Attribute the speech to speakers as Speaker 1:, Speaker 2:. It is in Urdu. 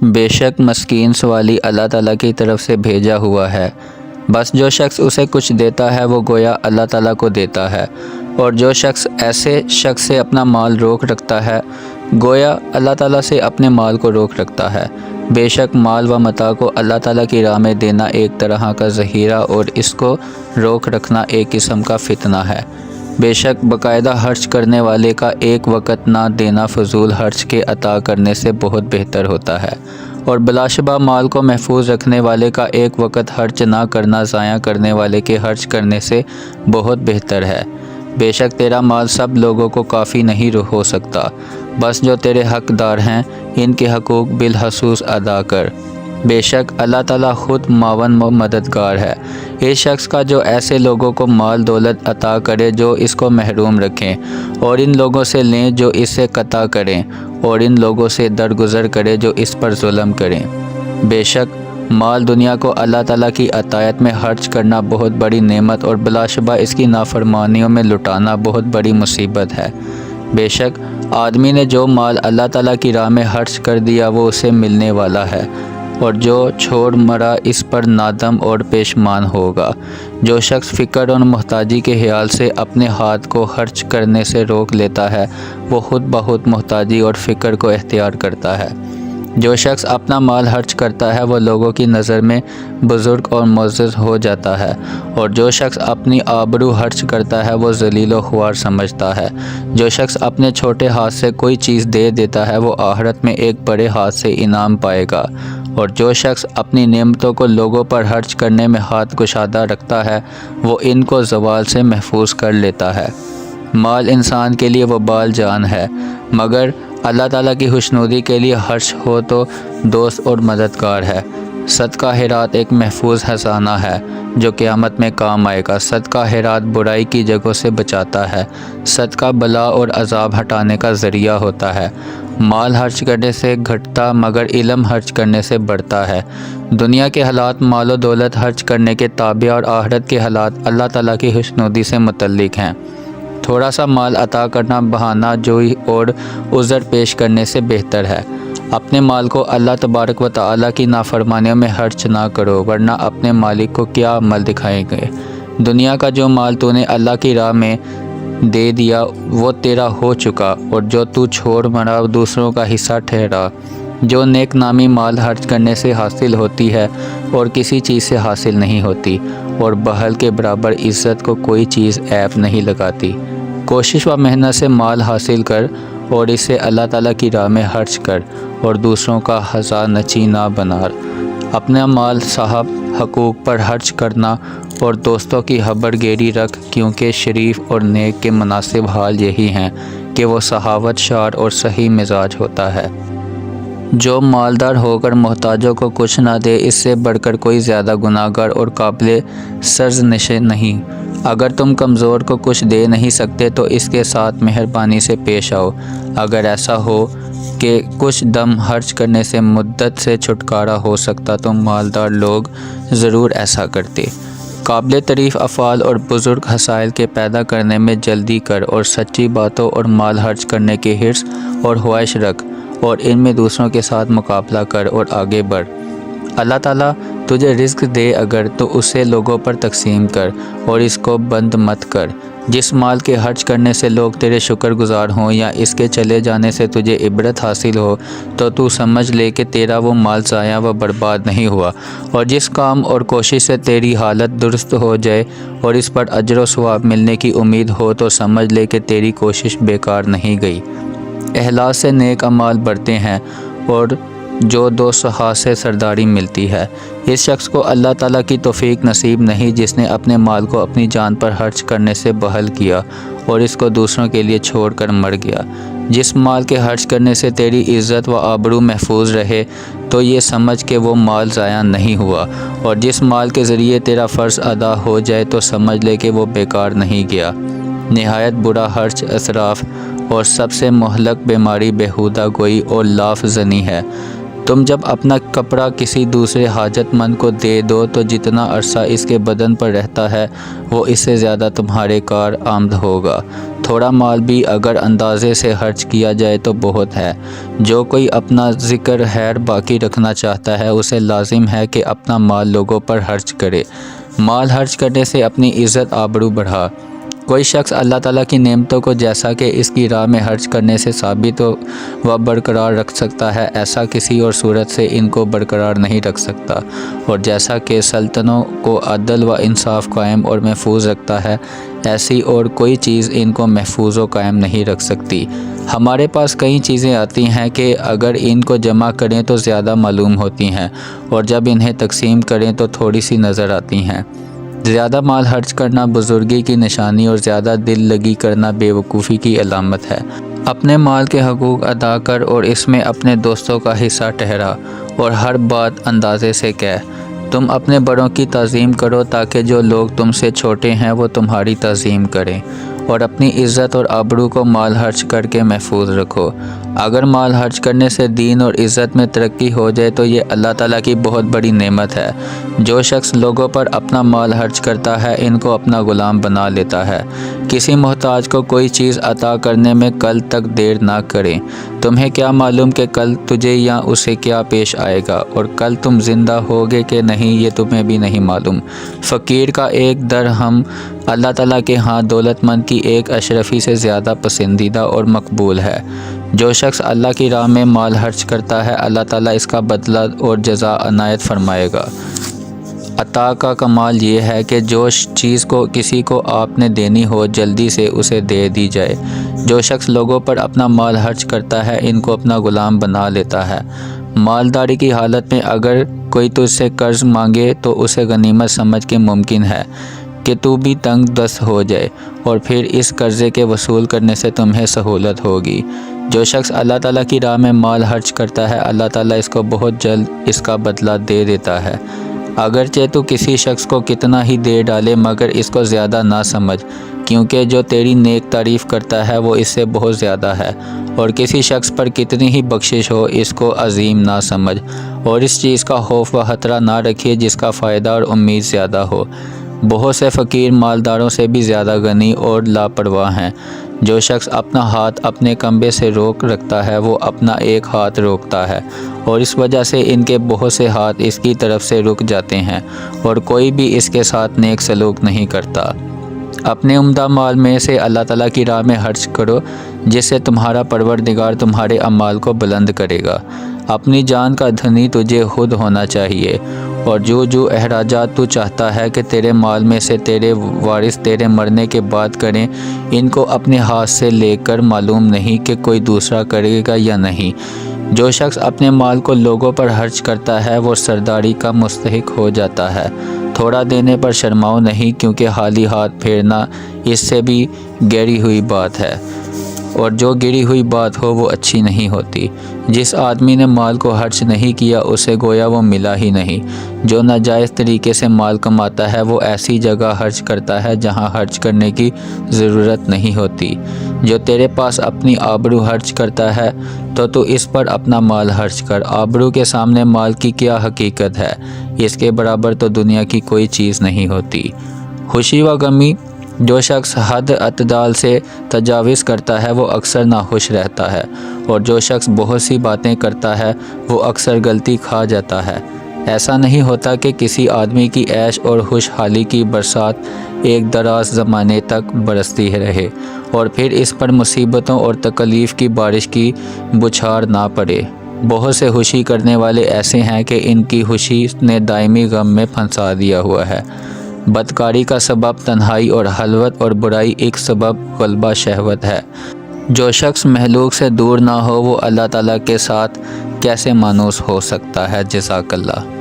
Speaker 1: بے شک مسکین سوالی اللہ تعالیٰ کی طرف سے بھیجا ہوا ہے، بس جو شخص اسے کچھ دیتا ہے وہ گویا اللہ تعالیٰ کو دیتا ہے، اور جو شخص ایسے شخص سے اپنا مال روک رکھتا ہے گویا اللہ تعالیٰ سے اپنے مال کو روک رکھتا ہے۔ بے شک مال و متاع کو اللہ تعالیٰ کی راہ میں دینا ایک طرح کا ذخیرہ اور اس کو روک رکھنا ایک قسم کا فتنہ ہے۔ بے شک باقاعدہ خرچ کرنے والے کا ایک وقت نہ دینا فضول خرچ کے عطا کرنے سے بہت بہتر ہوتا ہے، اور بلا شبہ مال کو محفوظ رکھنے والے کا ایک وقت خرچ نہ کرنا ضائع کرنے والے کے خرچ کرنے سے بہت بہتر ہے۔ بے شک تیرا مال سب لوگوں کو کافی نہیں ہو سکتا، بس جو تیرے حقدار ہیں ان کے حقوق بالخصوص ادا کر۔ بے شک اللہ تعالیٰ خود معاون و مددگار ہے۔ اس شخص کا جو ایسے لوگوں کو مال دولت عطا کرے جو اس کو محروم رکھیں، اور ان لوگوں سے لیں جو اس سے قطع کریں، اور ان لوگوں سے درگزر کرے جو اس پر ظلم کریں۔ بے شک مال دنیا کو اللہ تعالیٰ کی عطیات میں خرچ کرنا بہت بڑی نعمت اور بلا شبہ اس کی نافرمانیوں میں لٹانا بہت بڑی مصیبت ہے۔ بے شک آدمی نے جو مال اللہ تعالیٰ کی راہ میں خرچ کر دیا وہ اسے ملنے والا ہے، اور جو چھوڑ مرا اس پر نادم اور پیشمان ہوگا۔ جو شخص فقر اور محتاجی کے خیال سے اپنے ہاتھ کو خرچ کرنے سے روک لیتا ہے وہ خود بخود محتاجی اور فقر کو اختیار کرتا ہے۔ جو شخص اپنا مال خرچ کرتا ہے وہ لوگوں کی نظر میں بزرگ اور معزز ہو جاتا ہے، اور جو شخص اپنی آبرو خرچ کرتا ہے وہ ذلیل و خوار سمجھتا ہے۔ جو شخص اپنے چھوٹے ہاتھ سے کوئی چیز دے دیتا ہے وہ آخرت میں ایک بڑے ہاتھ سے انعام پائے گا، اور جو شخص اپنی نعمتوں کو لوگوں پر خرچ کرنے میں ہاتھ گشادہ رکھتا ہے وہ ان کو زوال سے محفوظ کر لیتا ہے۔ مال انسان کے لیے وبال جان ہے، مگر اللہ تعالیٰ کی خوشنودی کے لیے خرچ ہو تو دوست اور مددگار ہے۔ صدقہ خیرات ایک محفوظ خزانہ ہے جو قیامت میں کام آئے گا۔ صدقہ خیرات برائی کی جگہوں سے بچاتا ہے۔ صدقہ بلا اور عذاب ہٹانے کا ذریعہ ہوتا ہے۔ مال خرچ کرنے سے گھٹتا مگر علم خرچ کرنے سے بڑھتا ہے۔ دنیا کے حالات مال و دولت خرچ کرنے کے تابع اور آخرت کے حالات اللہ تعالیٰ کی خوشنودی سے متعلق ہیں۔ تھوڑا سا مال عطا کرنا بہانہ جوئی اور عذر پیش کرنے سے بہتر ہے۔ اپنے مال کو اللہ تبارک و تعالیٰ کی نافرمانیوں میں خرچ نہ کرو، ورنہ اپنے مالک کو کیا عمل دکھائیں گے۔ دنیا کا جو مال تو نے اللہ کی راہ میں دے دیا وہ تیرا ہو چکا، اور جو تو چھوڑ مرا دوسروں کا حصہ ٹھہرا۔ جو نیک نامی مال خرچ کرنے سے حاصل ہوتی ہے اور کسی چیز سے حاصل نہیں ہوتی، اور بخل کے برابر عزت کو کوئی چیز عیب نہیں لگاتی۔ کوشش و محنت سے مال حاصل کر اور اسے اللہ تعالیٰ کی راہ میں خرچ کر، اور دوسروں کا خزانچی نہ بنا۔ اپنا مال صاحب حقوق پر خرچ کرنا اور دوستوں کی خبر گیری رکھ، کیونکہ شریف اور نیک کے مناسب حال یہی ہیں کہ وہ سخاوت شار اور صحیح مزاج ہوتا ہے۔ جو مالدار ہو کر محتاجوں کو کچھ نہ دے اس سے بڑھ کر کوئی زیادہ گناہ گار اور قابل سرزنش نہیں۔ اگر تم کمزور کو کچھ دے نہیں سکتے تو اس کے ساتھ مہربانی سے پیش آؤ۔ اگر ایسا ہو کہ کچھ دم خرچ کرنے سے مدت سے چھٹکارا ہو سکتا تو مالدار لوگ ضرور ایسا کرتے۔ قابل تعریف افعال اور بزرگ حسائل کے پیدا کرنے میں جلدی کر، اور سچی باتوں اور مال خرچ کرنے کی حرص اور خواہش رکھ، اور ان میں دوسروں کے ساتھ مقابلہ کر اور آگے بڑھ۔ اللہ تعالیٰ تجھے رزق دے اگر تو اسے لوگوں پر تقسیم کر اور اس کو بند مت کر۔ جس مال کے خرچ کرنے سے لوگ تیرے شکر گزار ہوں یا اس کے چلے جانے سے تجھے عبرت حاصل ہو تو سمجھ لے کہ تیرا وہ مال ضائع و برباد نہیں ہوا، اور جس کام اور کوشش سے تیری حالت درست ہو جائے اور اس پر اجر و ثواب ملنے کی امید ہو تو سمجھ لے کہ تیری کوشش بیکار نہیں گئی۔ اخلاص سے نیک اعمال بڑھتے ہیں اور جو دو سخا سے سرداری ملتی ہے۔ اس شخص کو اللہ تعالیٰ کی توفیق نصیب نہیں جس نے اپنے مال کو اپنی جان پر خرچ کرنے سے بخل کیا اور اس کو دوسروں کے لیے چھوڑ کر مر گیا۔ جس مال کے خرچ کرنے سے تیری عزت و آبرو محفوظ رہے تو یہ سمجھ کہ وہ مال ضائع نہیں ہوا، اور جس مال کے ذریعے تیرا فرض ادا ہو جائے تو سمجھ لے کہ وہ بیکار نہیں گیا۔ نہایت برا خرچ اسراف اور سب سے مہلک بیماری بیہودہ گوئی اور لاف زنی ہے۔ تم جب اپنا کپڑا کسی دوسرے حاجت مند کو دے دو تو جتنا عرصہ اس کے بدن پر رہتا ہے وہ اس سے زیادہ تمہارے کار آمد ہوگا۔ تھوڑا مال بھی اگر اندازے سے خرچ کیا جائے تو بہت ہے۔ جو کوئی اپنا ذکر خیر باقی رکھنا چاہتا ہے اسے لازم ہے کہ اپنا مال لوگوں پر خرچ کرے۔ مال خرچ کرنے سے اپنی عزت آبرو بڑھا۔ کوئی شخص اللہ تعالیٰ کی نعمتوں کو جیسا کہ اس کی راہ میں خرچ کرنے سے ثابت و برقرار رکھ سکتا ہے ایسا کسی اور صورت سے ان کو برقرار نہیں رکھ سکتا، اور جیسا کہ سلطنوں کو عدل و انصاف قائم اور محفوظ رکھتا ہے ایسی اور کوئی چیز ان کو محفوظ و قائم نہیں رکھ سکتی۔ ہمارے پاس کئی چیزیں آتی ہیں کہ اگر ان کو جمع کریں تو زیادہ معلوم ہوتی ہیں، اور جب انہیں تقسیم کریں تو تھوڑی سی نظر آتی ہیں۔ زیادہ مال خرچ کرنا بزرگی کی نشانی اور زیادہ دل لگی کرنا بے وقوفی کی علامت ہے۔ اپنے مال کے حقوق ادا کر اور اس میں اپنے دوستوں کا حصہ ٹھہرا، اور ہر بات اندازے سے کہہ۔ تم اپنے بڑوں کی تعظیم کرو تاکہ جو لوگ تم سے چھوٹے ہیں وہ تمہاری تعظیم کریں، اور اپنی عزت اور آبرو کو مال خرچ کر کے محفوظ رکھو۔ اگر مال خرچ کرنے سے دین اور عزت میں ترقی ہو جائے تو یہ اللہ تعالیٰ کی بہت بڑی نعمت ہے۔ جو شخص لوگوں پر اپنا مال خرچ کرتا ہے ان کو اپنا غلام بنا لیتا ہے۔ کسی محتاج کو کوئی چیز عطا کرنے میں کل تک دیر نہ کریں۔ تمہیں کیا معلوم کہ کل تجھے یا اسے کیا پیش آئے گا، اور کل تم زندہ ہوگے کہ نہیں یہ تمہیں بھی نہیں معلوم۔ فقیر کا ایک درہم اللہ تعالیٰ کے ہاں دولت مند کی ایک اشرفی سے زیادہ پسندیدہ اور مقبول ہے۔ جو شخص اللہ کی راہ میں مال خرچ کرتا ہے اللہ تعالیٰ اس کا بدلہ اور جزا عنایت فرمائے گا۔ عطا کا کمال یہ ہے کہ جو چیز کو کسی کو آپ نے دینی ہو جلدی سے اسے دے دی جائے۔ جو شخص لوگوں پر اپنا مال خرچ کرتا ہے ان کو اپنا غلام بنا لیتا ہے۔ مالداری کی حالت میں اگر کوئی تجھ سے قرض مانگے تو اسے غنیمت سمجھ کے ممکن ہے کہ تو بھی تنگ دست ہو جائے، اور پھر اس قرضے کے وصول کرنے سے تمہیں سہولت ہوگی۔ جو شخص اللہ تعالیٰ کی راہ میں مال خرچ کرتا ہے اللہ تعالیٰ اس کو بہت جلد اس کا بدلہ دے دیتا ہے۔ اگرچہ تو کسی شخص کو کتنا ہی دے ڈالے مگر اس کو زیادہ نہ سمجھ، کیونکہ جو تیری نیک تعریف کرتا ہے وہ اس سے بہت زیادہ ہے، اور کسی شخص پر کتنی ہی بخشش ہو اس کو عظیم نہ سمجھ، اور اس چیز کا خوف و خطرہ نہ رکھیے جس کا فائدہ اور امید زیادہ ہو۔ بہت سے فقیر مالداروں سے بھی زیادہ غنی اور لاپرواہ ہیں۔ جو شخص اپنا ہاتھ اپنے کمبے سے روک رکھتا ہے وہ اپنا ایک ہاتھ روکتا ہے، اور اس وجہ سے ان کے بہت سے ہاتھ اس کی طرف سے رک جاتے ہیں، اور کوئی بھی اس کے ساتھ نیک سلوک نہیں کرتا۔ اپنے عمدہ مال میں سے اللہ تعالیٰ کی راہ میں خرچ کرو جس سے تمہارا پروردگار تمہارے اعمال کو بلند کرے گا۔ اپنی جان کا دھنی تجھے خود ہونا چاہیے، اور جو اخراجات تو چاہتا ہے کہ تیرے مال میں سے تیرے وارث تیرے مرنے کے بعد کریں ان کو اپنے ہاتھ سے لے کر معلوم نہیں کہ کوئی دوسرا کرے گا یا نہیں۔ جو شخص اپنے مال کو لوگوں پر خرچ کرتا ہے وہ سرداری کا مستحق ہو جاتا ہے۔ تھوڑا دینے پر شرماؤ نہیں، کیونکہ خالی ہاتھ پھیرنا اس سے بھی گری ہوئی بات ہے، اور جو گری ہوئی بات ہو وہ اچھی نہیں ہوتی۔ جس آدمی نے مال کو خرچ نہیں کیا اسے گویا وہ ملا ہی نہیں۔ جو ناجائز طریقے سے مال کماتا ہے وہ ایسی جگہ خرچ کرتا ہے جہاں خرچ کرنے کی ضرورت نہیں ہوتی۔ جو تیرے پاس اپنی آبرو خرچ کرتا ہے تو اس پر اپنا مال خرچ کر۔ آبرو کے سامنے مال کی کیا حقیقت ہے؟ اس کے برابر تو دنیا کی کوئی چیز نہیں ہوتی۔ خوشی و غمی جو شخص حد اعتدال سے تجاوز کرتا ہے وہ اکثر ناخوش رہتا ہے، اور جو شخص بہت سی باتیں کرتا ہے وہ اکثر غلطی کھا جاتا ہے۔ ایسا نہیں ہوتا کہ کسی آدمی کی عیش اور خوشحالی کی برسات ایک دراز زمانے تک برستی رہے اور پھر اس پر مصیبتوں اور تکلیف کی بارش کی بچھار نہ پڑے۔ بہت سے خوشی کرنے والے ایسے ہیں کہ ان کی خوشی نے دائمی غم میں پھنسا دیا ہوا ہے۔ بدکاری کا سبب تنہائی اور خلوت، اور برائی ایک سبب غلبہ شہوت ہے۔ جو شخص مخلوق سے دور نہ ہو وہ اللہ تعالیٰ کے ساتھ کیسے مانوس ہو سکتا ہے؟ جزاک اللہ۔